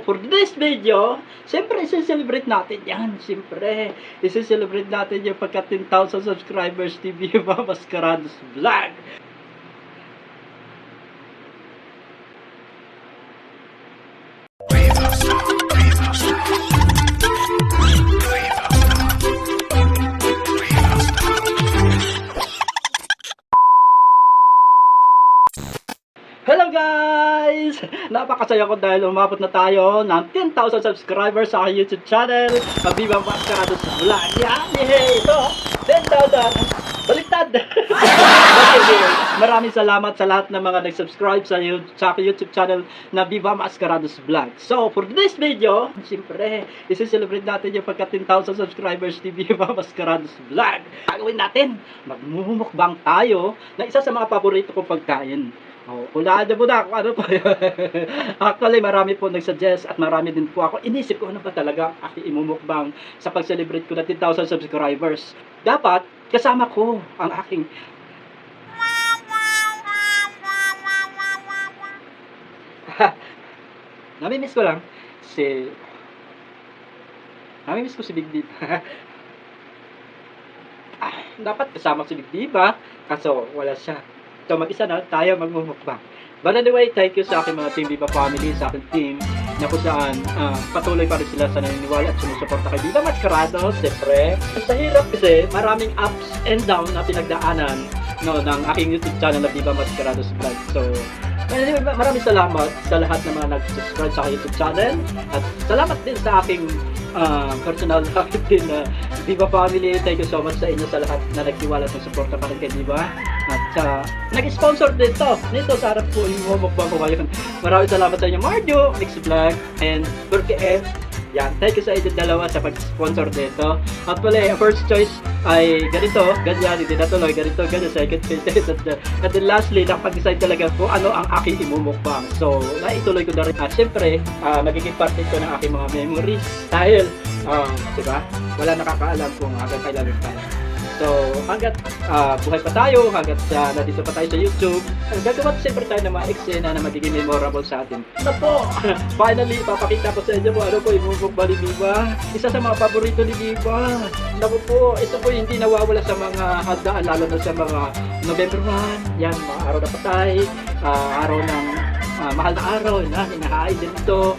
for today's video, siyempre isi-celebrate natin yan. Siyempre, isi-celebrate natin yung pagka 10,000 subscribers ni Viva Mascarados Vlog. Hello guys! Napakasaya ko dahil umabot na tayo ng 10,000 subscribers sa aking YouTube channel na Viva Mascarados Vlog. Yan! Yay! Ito! 10,000! Baliktad! Maraming salamat sa lahat ng mga nag-subscribe sa aking YouTube channel na Viva Mascarados Vlog. So, for today's video, siyempre, isi-celebrate natin yung pagka 10,000 subscribers ni Viva Mascarados Vlog. Gagawin natin, magmumukbang tayo na isa sa mga paborito kong pagkain. Hulaan mo na kung ano po yun. Actually, marami po nag-suggest at marami din po ako. Inisip ko ano ba talaga ang aking imumukbang sa pag-celebrate ko na 10,000 subscribers. Dapat, kasama ko ang aking namimiss ko lang namimiss ko si Big Dip. Dapat kasama si Big Dip kaso wala siya. So, mag-isa na tayo magmumukbang. But anyway, thank you sa aking mga Team Viva family, sa aking team, na kung saan patuloy pa rin sila sa naniniwala at sumusuporta kay Viva Mascarados. Siyempre, sa hirap kasi, maraming ups and down na pinagdaanan ng aking YouTube channel na Viva Mascarados Vlog. So, maraming salamat sa lahat ng mga nag-subscribe sa aking YouTube channel. At salamat din sa aking personal din na Viva family. Thank you so much sa inyo sa lahat na nagtiwala at suporta pa rin kay Viva. At nag-sponsor nito sa harap po yung mumukbang ko ngayon. Maraming salamat sa inyo, Marjo, Mix Vlog, and Burke F. Yan, thank you sa inyo dalawa sa pag-sponsor dito. At pala, first choice ay ganito, ganyan, hindi natuloy, ganito, ganyan, second choice. At then lastly, nakapag-decide talaga kung ano ang aking imumukbang. So, naituloy ko na rin. At syempre, magiging part ito ng aking mga memories. Dahil, diba, wala nakakaalam kung hanggang kailan tayo. So, hanggat buhay pa tayo, hanggat nandito pa tayo sa YouTube, gagawa siyempre tayo ng mga eksena na magiging memorable sa atin. Ito po, finally, ipapakita ko sa inyo kung ano po yung mukbang ni Viva. Isa sa mga paborito ni Viva. Naku po, ito po hindi nawawala sa mga handaan, lalo na sa mga November 1, yan, mga araw na patay, araw ng mahal na araw, hinahain din ito,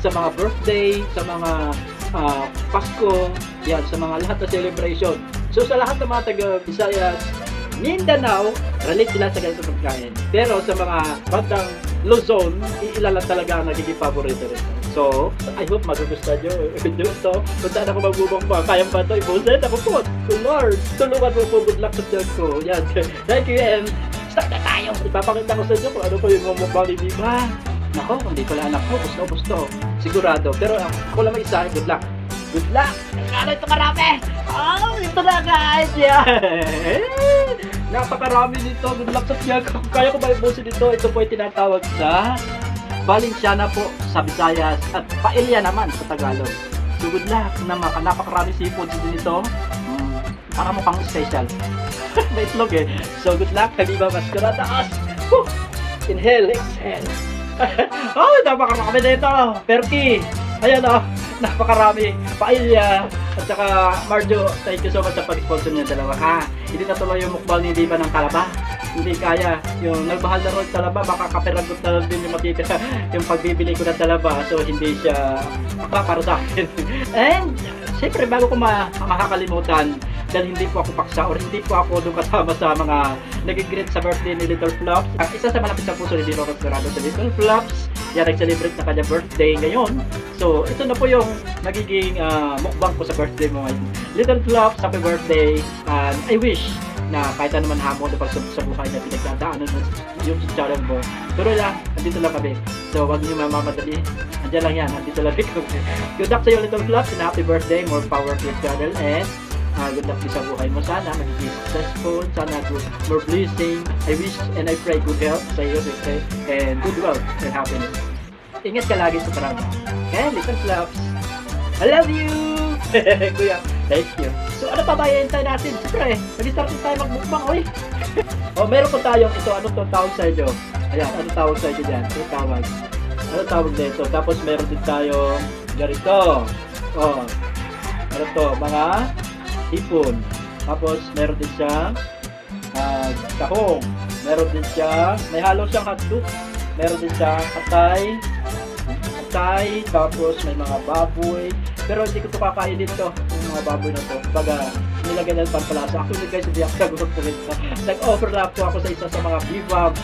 sa mga birthday, sa mga Pasko, yan, sa mga lahat na celebration. So sa lahat ng mga taga-Visayas, Mindanao, relate sila sa ganito pagkain. Pero sa mga bandang Luzon, iilan lang talaga ang nagiging paborito rin. So, I hope magugustuhan nyo ito. Kung saan ako magbubang pa, kayang ba ito? Ibusin ako po. So Lord, tulungan mo po, good luck sa tiyan ko. Yan. Thank you and start na tayo. Ipapakita ko sa inyo kung ano po yung mumukbang ni Viva. Nako, hindi ko lang anak ko. Gusto. Sigurado. Pero ako lang isa. Good luck. Good luck! Ano ito karami? Oh, ito na guys! Yeah! Napakarami nito. Good luck sa tiyan. Kaya ko ba ibusin dito? Ito po ay tinatawag sa Valenciana po sa Visayas at paella naman sa Tagalog. So good luck na napakarami seafood din ito. Para mo pang special. May itlog eh. So good luck. Viva Mascarados! Inhale, exhale. Oh, napakarami nito. Perky! Ayan napakarami. Paella at saka Marjo, thank you so much sa pag-sponsor niya dalawa Hindi natuloy yung mukbang ni Viva ng talaba. Hindi kaya. Yung nagmahal na ron talaba, baka kaperagot na din yung matitira yung pagbibili ko ng talaba. So hindi siya para sa akin. And siyempre bago ko makakalimutan, dahil hindi po ako paksa or hindi po ako doon kasama sa mga nag-greet sa birthday ni Little Flops. Isa sa malapit sa puso ni Viva Mascarados sa Little Flops. Yan, nag-celebrate na kanya birthday ngayon. So, ito na po yung magiging mukbang ko sa birthday mo ngayon. Little Flops, happy birthday. And I wish na kahit ano man hamon na sa buhay na pinagdadaanan mo yung channel mo. Pero lang, nandito lang kami. So, huwag niyo mamamadali. Andiyan lang yan, nandito lang kami. Good luck sa iyo, Little Flops, and happy birthday. More power to your channel. And good luck din sa buhay mo. Sana magiging successful. Sana more blessing. I wish and I pray good health sa iyo, and good wealth and happiness. Ingat ka lagi sa parang. Okay, Little Flops. I love you! Kuya, thank you. So, ano pa ba tayo natin? Siyempre, mag-start tayo magmukbang, oy. Meron po tayong ito. Ano itong tawag sa inyo? Ayan, ano tawag sa inyo dyan? Ito tawag. ano tawag dito? Tapos meron din tayo ganito. Oh, ano to? Mga hipon. Tapos meron din siyang tahong. Meron din siya, may halo siyang hotdog. Meron din siyang atay, tapos may mga baboy. Pero hindi ko ito kakain dito, yung mga baboy na to. Baga, nilagay na ng pampalasa. Actually guys, hindi ako nag-urok po rin. Nag-overlap po ako sa isa sa mga Viva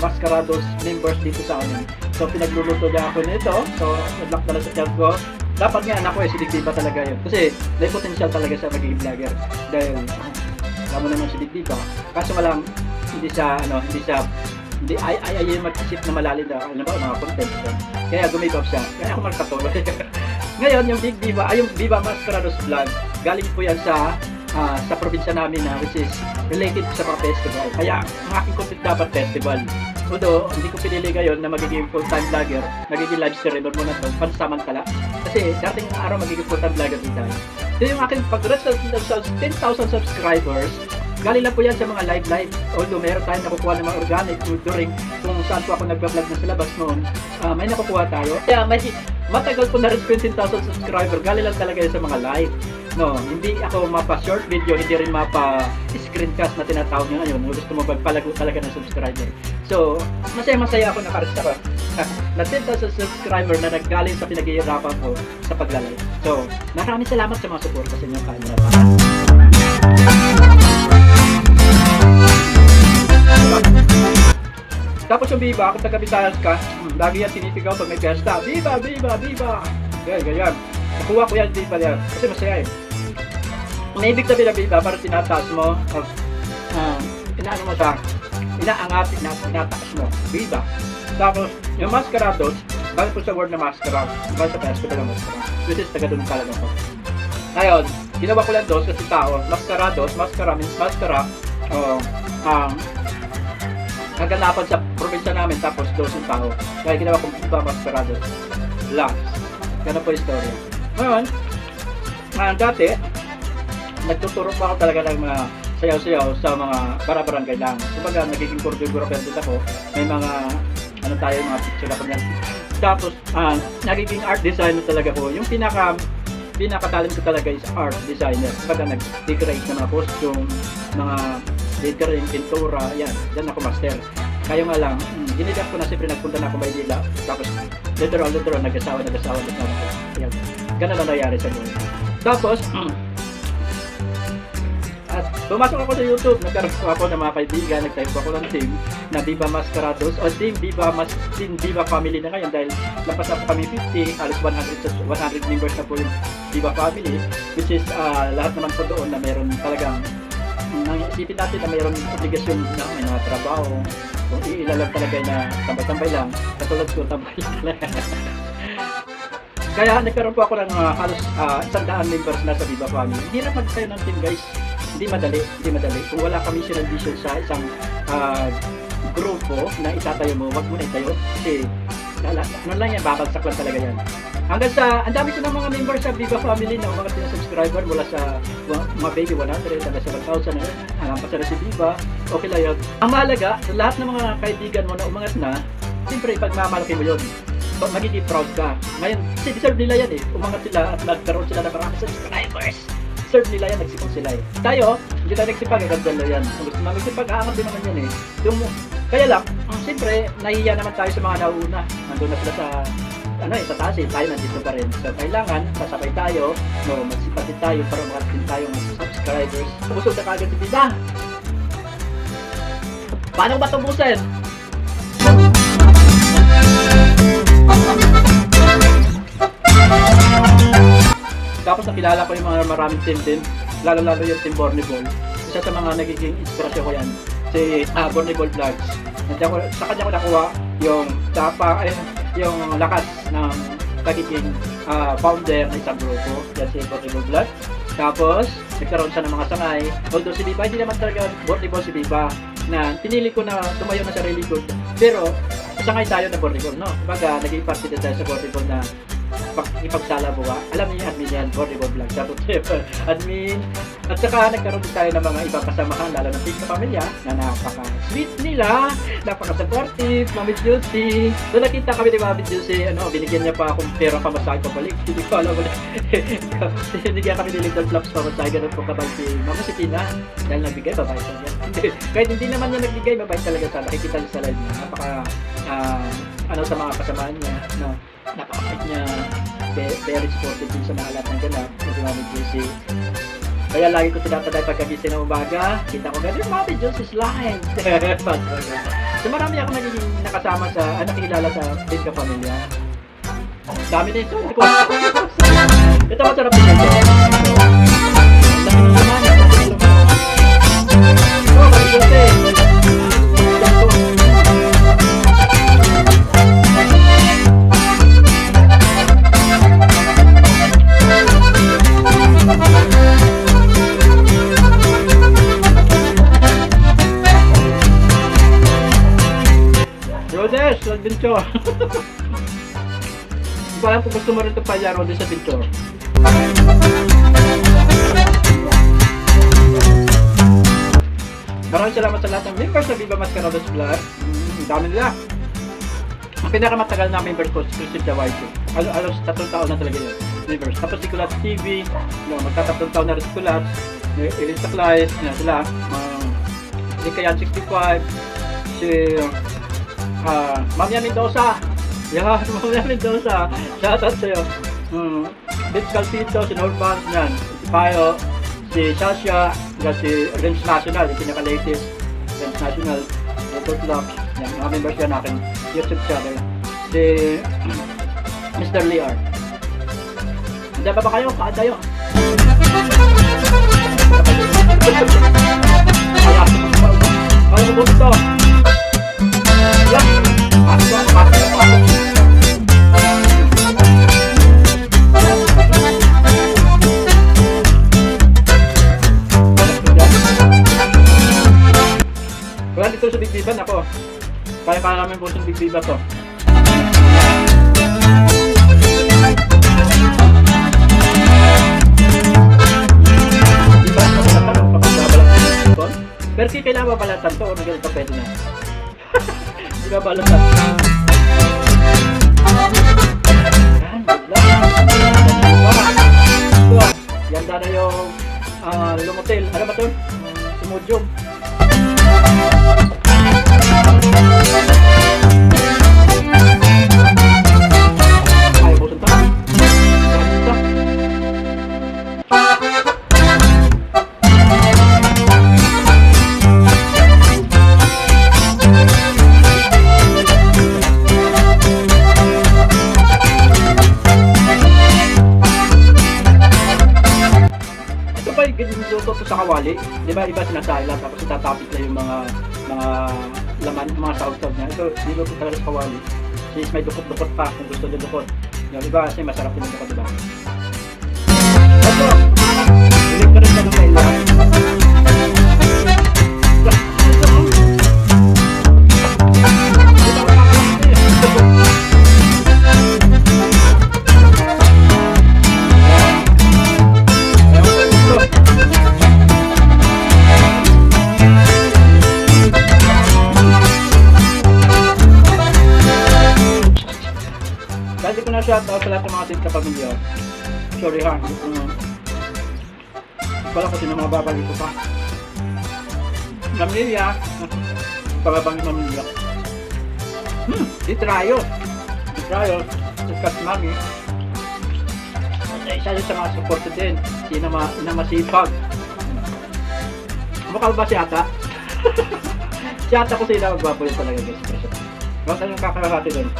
Mascarados members dito sa amin. So, pinagluluto niya ako nito. So, nag-lock na lang sa tiyan ko. Dapat nga anak ko si Digdiba talaga yun. Kasi, may potential talaga sa magiging vlogger. Dahil, alam mo naman si Digdiba. Kaso nga lang, hindi ay mag-isip na malalim na mga content. Kaya gumibab siya. Kaya ako magpatuloy. Ngayon, yung yung Viva Mascarados vlog, galing po yan sa probinsya namin na which is related sa mga festival. Kaya, ang aking content dapat festival. Although, hindi ko pinili ngayon na magiging full-time vlogger, magiging live streamer muna to, pansamantala. Kasi, dating araw magiging full-time vlogger din tayo. So, yung aking pag-reach sa 10,000 subscribers, galing lang po yan sa mga live. Although meron tayong nakukuha ng mga organic during kung saan po ako nagbablog na sa labas noon, may nakukuha tayo. Kaya matagal po na rin 20,000 subscriber, galing lang talaga yan sa mga live. No, hindi ako mapa-short video, hindi rin mapa-screencast na tinatawag nyo ngayon. Gusto mo magpalago talaga ng subscriber. So, masaya ako nakaris ako na 10,000 subscriber na naggaling sa pinag-iirapan ko sa paglalay. So, maraming salamat sa mga support sa inyong kanila. Tapos yung Viva, kung taga-Visayas ka, lagi yan tinitigaw pag may fiesta. Viva! Ganyan. Nakuha ko yan, Viva yan. Kasi masaya eh. Naibig sabihin ng Viva, parang tinataas mo, inaano mo siya, inaangat, tinataas mo. Viva. Tapos, yung Mascarados, bakit po sa word na Mascara, bakit sa festival ng Mascara, which is taga-dun talaga ko. Ngayon, ginawa ko lang dos kasi tao, Mascarados, Mascara means Mascara, naganapan sa probinsya namin tapos dos yung tao. Kaya ginawa kong Viva Mascarados. Last. Ganun po yung story. Ngayon, dati, nagtuturo pa ako talaga ng mga sayaw-sayaw sa mga bara-barangay lang. Kumbaga, nagiging choreographer din ako. May mga, mga picture ako niyan. Tapos, nagiging art designer talaga ko. Yung pinaka-talent ko talaga is art designer. Kumbaga, nag-decorate ng mga costume, mga lettering, pintura, yan. Diyan ako master. Kaya nga lang, ginigap ko na siyempre nagpunta na ako Maynila. Tapos, later on, nag-asawa. Yan. Ganun lang nangyari sa buhay. Tapos, at pumasok ako sa YouTube, nagkaroon ako ng mga kaibigan, nagtayo ako ng team na Viva Mascarados o Team Viva Family na ngayon dahil lapas na po kami 50, halos 100 members na po yung Viva Family, which is lahat naman po doon na meron talagang isipin natin na mayroon obligasyon na may mga trabaho. Kung iilalang talaga na tambay-tambay lang, katulad ko tambay lang. Kaya nagkaroon po ako ng halos 100 members na sa Viva Family. Hirap magtayo ng team guys. Hindi madali. Kung wala ka mission and vision sa isang grupo na itatayo mo, wag mo na itayo. Kasi ano lang yan, babagsak lang talaga yan. Hanggang sa, ang dami ko ng mga members sa Viva Family na umangat na subscriber mula sa mga baby 100 hanggang sa 1,000 na hanggang pa sa si Viva. Okay lang yun. Ang mahalaga, sa lahat ng mga kaibigan mo na umangat na, siyempre ipagmamalaki mo yun. Magiging proud ka. Ngayon, kasi deserve nila yan eh. Umangat sila at nagkaroon sila ng maraming subscribers. Deserve nila yan, nagsipag sila eh. Tayo, hindi tayo nagsipag, agad lang yan. Kung gusto namin magsipag, aangat din naman yan eh. Kaya lang, siyempre, nahihiya naman tayo sa mga nauna. Nandun na sila sa sa taas eh, tayo nandito pa rin. So, kailangan, sasabay tayo, magsipag din tayo para makatin tayo ng subscribers. Busog na kagad si Pita. Paano ba tubusin? Tapos nakilala ko yung mga maraming team din, lalo yung team Borniball. Isa sa mga nagiging inspirasyon ko yan, si Borniball Vlogs. Sa kanya ko nakuha yung lakas ng pagiging founder ng isang grupo, yan si Borniball Vlogs. Tapos, nagkaroon siya ng mga sangay. Although si Viva, hindi naman talaga Borniball si Viva, na pinili ko na tumayo na sarili ko. Pero, sangay tayo na Borniball, no? Kumbaga, naging party din tayo sa Borniball na ipagsala buwa. Alam niyo yung admin yan, Borniball Vlog. Tapos admin, At saka nagkaroon din tayo ng mga ibang kasamahan, lalo ng Team Kapamilya, na napaka-sweet nila, napaka-supportive, Mami Juicy. So nakita kami ni Mami Juicy, binigyan niya pa akong pera pamasahe pabalik. Hindi ko alam wala. Binigyan kami ni Little Flaps pamasahe, ganun po kapag si Mama si Tina. Dahil nagbigay, babay talaga. Kahit hindi naman niya nagbigay, babay talaga sa nakikita niya sa live niya. Napaka, sa mga kasamaan niya, no? Napakapait niya, very supportive din sa mga lahat ng ganap, si Mami Juicy. Kaya lagi ko tinatanay pagkagising ng umaga, kita ko ganun, Mami Juicy's live. So marami ako nagiging nakasama sa, nakikilala sa Team Kapamilya. Dami na ito. Ito masarap din ito. Mami Juicy. Rodes, adventure. Hindi ko alam kung gusto mo rin ito pa yan, Rodes, adventure. Maraming salamat sa lahat ng members sa Viva Mascarados Vlog. Ang dami nila. Ang pinakamatagal na members ko, exclusive the white. Alos 3 taon na talaga yun. Members. Tapos si Kulats TV, magka-3 taon na rin si Kulats. Elisa Claes, sila. Si Kayan 65, si Mamia Mendoza. Yan, Mamia Mendoza. Shoutout sa'yo. Vince Calpito, si Norman, yan. Si Payo, si Sasha, si Renz National, yung pinaka-latest. Renz National, Robert Locke. Yan, mga members yan akin. YouTube channel. Si Mr. Liar. Hindi ba kayo? Kaan tayo. Kaya mo ito. Yan. Wala dito sa Big Biban ako. Kaya namin po sa Big Biban to. Pero kailangan mabalatan to o ganito pwede na. Hindi ba balatan? Yan, bigla. Yan na yung lumotel. Ano ba ito? Sumudyong. Ay, busan ta. Ito sa kawali, di ba iba sinasala tapos itatapit na yung mga laman, mga sausaw niya. Ito, dito ito talaga sa kawali. Since may dukot-dukot pa kung gusto nyo dukot. Yung iba kasi masarap yung dukot, di ba? Ito, hilig ko rin na lumay lang. Shoutout sa lahat ng mga Team Kapamilya. Sorry ha. Wala kasi ng mga babalik ko pa. Pamilya. Pagabangin pamilya. Ditrayo. Discuss mami. Isa yun sa mga support din. Sino na masipag. Mukha ba si Ata? Si Ata ko sila magbaboy talaga guys. Bakit yung kakarahati doon?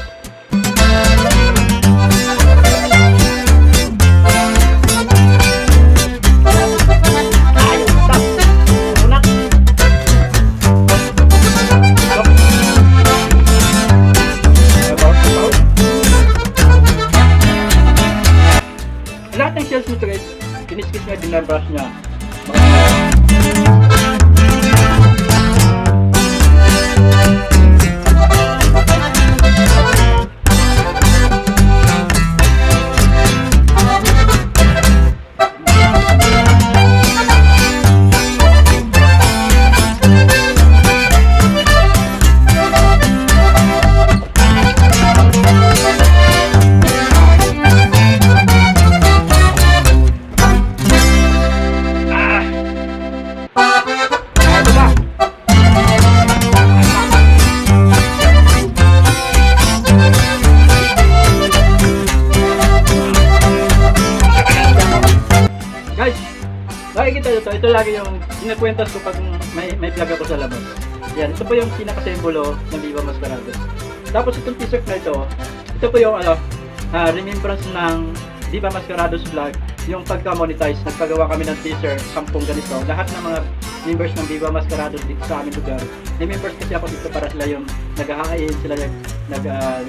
Lahat ng shells nito guys, kiniskis niya, dinabrush niya. So ito lagi yung kinakwentas ko pag may vlog ako sa labas. Yan, ito po yung pinaka-symbolo ng Viva Masquerados. Tapos itong t-shirt na ito po yung remembrance ng Viva Masquerados vlog, yung pagka-monetize. Nagpagawa kami ng t-shirt, 10 ganito. Lahat ng mga members ng Viva Masquerados dito sa aming lugar. May members kasi ako dito para sila yung nag-aayin, sila yung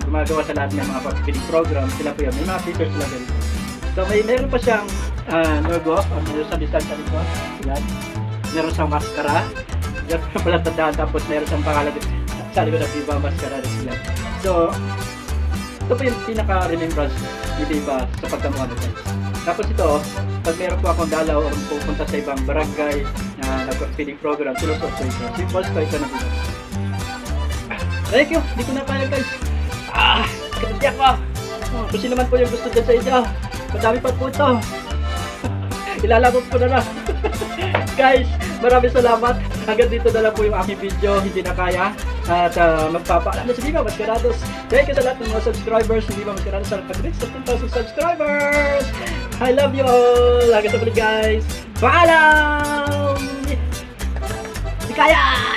gumagawa sa lahat ng mga pag-feeding program. Sila po yun. May mga t-shirts sila ganito. So meron pa siyang logo, meron sa distansya nito. Yan. Meron siyang maskara. Yan pala tandaan. Tapos meron siyang pangalan sa likod ng Viva Masquerados sila. So, ito po yung pinaka-remembrance ni Viva sa pagka-monetize. Tapos ito, pag meron po akong dalaw o pupunta sa ibang barangay na nag-feeding program, sinusuot ko ito. Symbols ko ito na dito. Thank you! Hindi ko na kaya guys. Kanti ako! Kung sino naman po yung gusto dyan sa inyo, madami pa po ito. Ilalabot ko na lang. Guys, maraming salamat. Hanggang dito na lang po yung aking video. Hindi na kaya. At magpapaalam na sa Viva Masquerados. Thank you sa lahat ng mga subscribers ng Viva Masquerados sa pag-reach sa 10,000 subscribers. I love you all. Hanggang sa muli guys. Paalam! Hindi kaya!